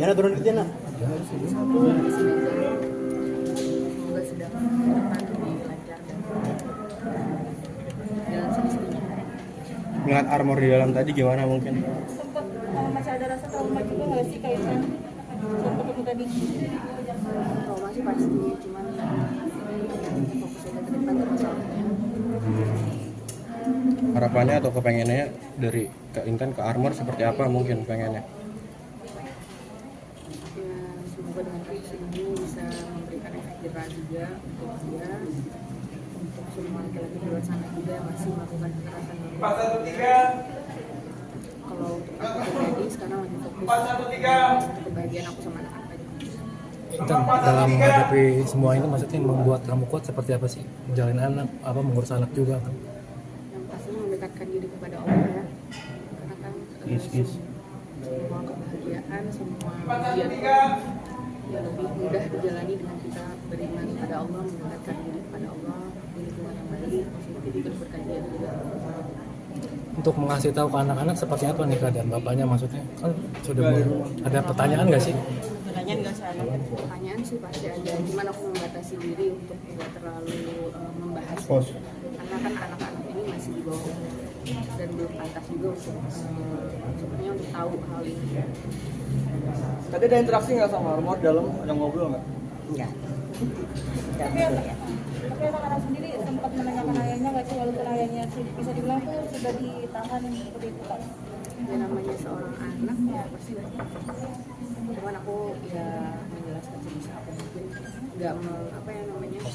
Diana turun ke Diana. Semoga sedang berdepan lebih lancar dan jalan semestinya. Melihat armor di dalam tadi gimana mungkin? Sempat masih ada rasa trauma juga nggak sih kaitan saat ketemu tadi? Trauma sih pasti, cuman fokus aja ke depan masalahnya. Harapannya atau kepengennya dari Kak Intan ke armor seperti apa mungkin pengennya? Ya semoga dengan kasus ini bisa memberikan efek jerah juga untuk dia, untuk semua laki-laki di luar sana juga yang masih melakukan kekerasan. Kalau untuk aku pribadi sekarang lagi fokus untuk kebahagiaan aku sama anak-anak aja. Intan, dalam menghadapi semua ini maksudnya membuat kamu kuat seperti apa sih? Menjalin anak, apa mengurus anak juga kan? Yang pastinya mendekatkan diri kepada Allah ya, karena kan semua kebahagiaan, semua ujian ya lebih mudah dijalani dengan kita beriman kepada Allah, mendekatkan diri kepada Allah di lingkungan yang baik, positif, ikut berkajian juga. Untuk mengasih tahu ke anak-anak seperti apa nih keadaan bapaknya, maksudnya kan sudah ada pertanyaan nggak sih? Pertanyaan nggak sih? Pertanyaan sih pasti ada, cuman aku membatasi diri untuk tidak terlalu membahas, karena kan anak-anak ini masih di bawah dan belum pantas juga untuk sebenarnya untuk tahu hal ini. Tadi ada interaksi nggak sama armor dalam, ada ngobrol nggak? Enggak. Tapi anak-anak sendiri sempat menanyakan ayahnya nggak sih, walaupun ayahnya bisa dibilang tuh sudah ditahan yang seperti itu kan? Ya namanya seorang anak ya pasti banyak. Cuman aku ya menjelaskan sebisa aku mungkin, nggak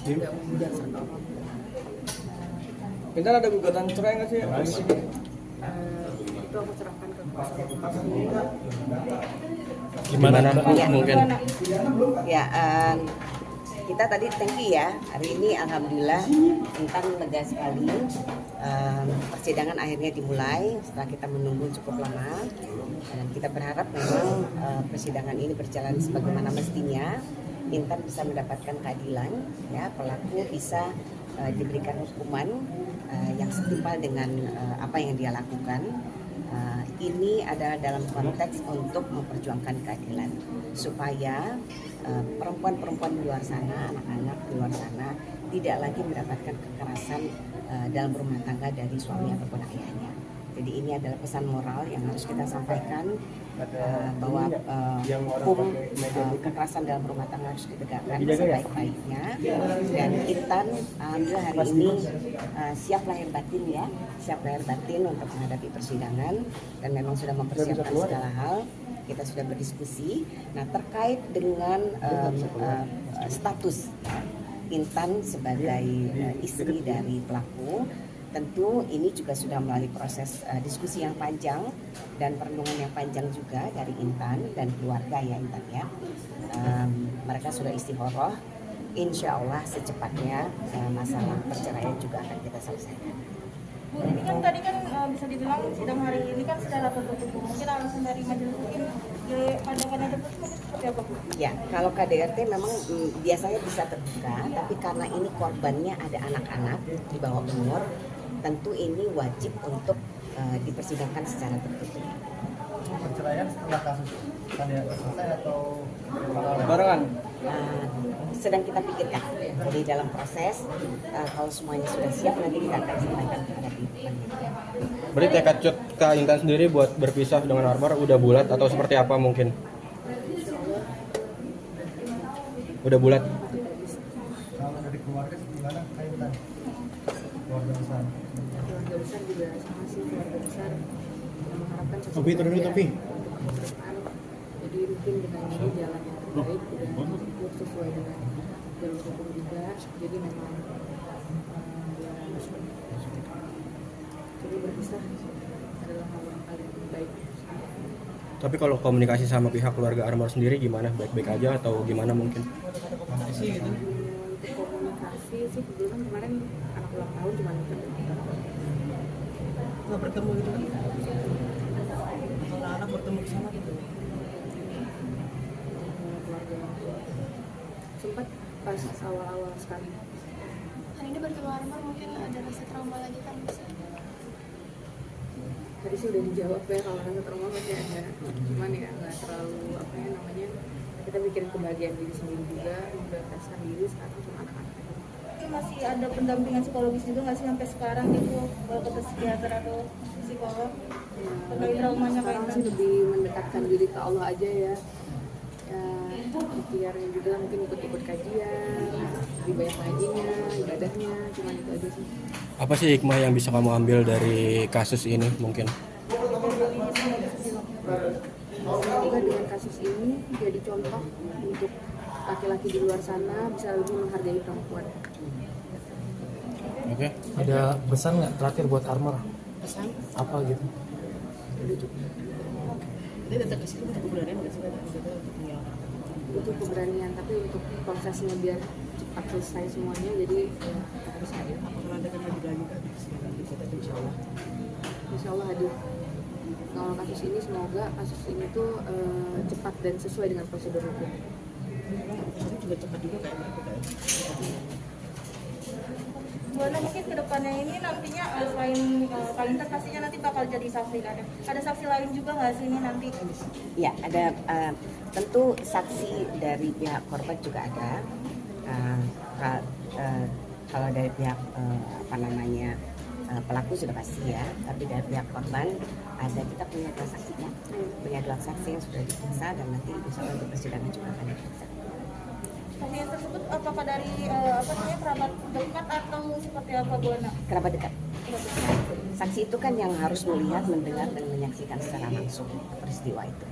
nggak memudar satu apapun. Intan ada gugatan cerai nggak sih? Itu aku serahkan ke kuasa hukum. Gimana mungkin? Ya, kita tadi thank you ya. Hari ini alhamdulillah Intan lega sekali. Persidangan akhirnya dimulai setelah kita menunggu cukup lama. Dan kita berharap memang persidangan ini berjalan sebagaimana mestinya. Intan bisa mendapatkan keadilan, ya, pelaku bisa diberikan hukuman yang setimpal dengan apa yang dia lakukan. Ini adalah dalam konteks untuk memperjuangkan keadilan supaya perempuan-perempuan di luar sana, anak-anak di luar sana tidak lagi mendapatkan kekerasan dalam rumah tangga dari suami ataupun ayahnya. Jadi ini adalah pesan moral yang harus kita sampaikan, bahwa hukum kekerasan dalam rumah tangga harus ditegakkan sebaik-baiknya. Dan Intan alhamdulillah hari ini siap lahir batin ya, siap lahir batin untuk menghadapi persidangan dan memang sudah mempersiapkan segala hal. Kita sudah berdiskusi. Nah, terkait dengan status Intan sebagai istri dari pelaku, tentu ini juga sudah melalui proses diskusi yang panjang dan perenungan yang panjang juga dari Intan dan keluarga ya Intan ya. Mereka sudah istikharah. Insya Allah secepatnya masalah perceraian juga akan kita selesaikan. Bu, ini kan tadi kan bisa dibilang sidang hari ini kan secara tertutup. Mungkin alasan dari majelis hakim pandangannya tertutup seperti apa, Bu? Ya, kalau KDRT memang biasanya bisa terbuka, tapi karena ini korbannya ada anak-anak di bawah umur, tentu ini wajib untuk dipersidangkan secara tertutup. Perceraian setelah kasus selesai atau Barengan. Sedang kita pikirkan. Jadi dalam proses, kalau semuanya sudah siap nanti kita akan sampaikan kepada panitia. Berarti tekad Kak Intan sendiri buat berpisah dengan armor udah bulat atau seperti apa mungkin? Udah bulat. kalau dari keluarga gimana Kak Intan? Keluarga besar. Keluarga besar juga sama sih, keluarga besar yang mengharapkan Topi, turun dulu, Topi. Jadi mungkin dengan ini jalan yang terbaik udah cukup sesuai dengan jalur hukum juga. Jadi memang ya, jadi berpisah adalah hal yang paling baik. Tapi kalau komunikasi sama pihak keluarga armor sendiri gimana? Baik-baik aja atau gimana mungkin? Untuk komunikasi sih dulu kan kemarin anak ulang tahun cuma Nggak bertemu gitu kan? Kalau anak bertemu di sana gitu. keluarga sempat pas awal-awal sekali. Hari ini bertemu armor mungkin ada rasa trauma lagi kan bisa? tadi sih udah dijawab ya, kalau rasa trauma pasti ada, cuman ya nggak terlalu apa ya namanya, kita mikirin kebahagiaan diri sendiri juga, memprioritaskan diri sekarang sama anak-anak. Itu masih ada pendampingan psikologis juga nggak sih sampai sekarang gitu, kalau ke psikiater atau psikolog terkait traumanya Kak Sekarang Intan? sih lebih mendekatkan diri ke Allah aja ya, ikhtiarnya juga mungkin ikut-ikut kajian, lebih banyak ngajinya, ibadahnya, cuman itu aja sih. Apa sih hikmah yang bisa kamu ambil dari kasus ini mungkin? Semoga dengan kasus ini jadi contoh untuk laki-laki di luar sana bisa lebih menghargai perempuan. Oke. Ada pesan nggak terakhir buat Armor? Pesan Apa gitu? udah cukup. Butuh keberanian, tapi untuk prosesnya biar cepat selesai semuanya, jadi ya, kita harus hadir. Insya Allah hadir. Kalau kasus ini semoga kasus ini tuh cepat dan sesuai dengan prosedur hukum. Bu Ana, mungkin kedepannya ini nantinya selain Kak Intan pastinya nanti bakal jadi saksi kan? Ada saksi lain juga nggak sih ini nanti? Ya, ada tentu saksi dari pihak korban juga ada. Kalau dari pihak pelaku sudah pasti ya, tapi dari pihak korban ada, kita punya dua saksinya, punya dua saksi yang sudah diperiksa dan nanti insya Allah di persidangan juga akan diperiksa. Saksi yang tersebut apakah dari kerabat dekat atau seperti apa Bu Ana? Kerabat dekat. Saksi itu kan yang harus melihat, mendengar dan menyaksikan secara langsung peristiwa itu.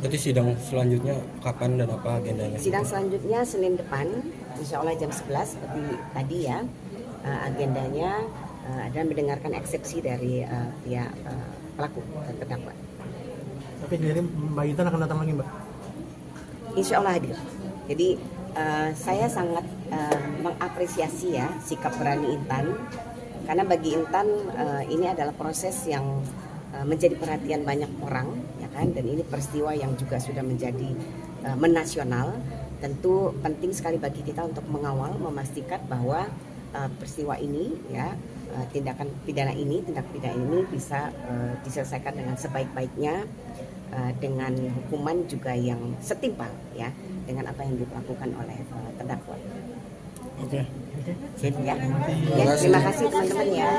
Berarti sidang selanjutnya kapan dan apa agendanya? Sidang selanjutnya Senin depan, insya Allah jam 11 seperti tadi ya. Agendanya adalah mendengarkan eksepsi dari pihak pelaku dan terdakwa. Tapi sendiri Mbak Intan akan datang lagi Mbak? Insya Allah hadir. Jadi saya sangat mengapresiasi ya sikap berani Intan, karena bagi Intan ini adalah proses yang menjadi perhatian banyak orang, ya kan? Dan ini peristiwa yang juga sudah menjadi menasional. Tentu penting sekali bagi kita untuk mengawal, memastikan bahwa peristiwa ini, ya, tindak pidana ini bisa diselesaikan dengan sebaik-baiknya, dengan hukuman juga yang setimpal, ya, dengan apa yang dilakukan oleh terdakwa. Oke. Sip. Ya, terima kasih teman-teman ya.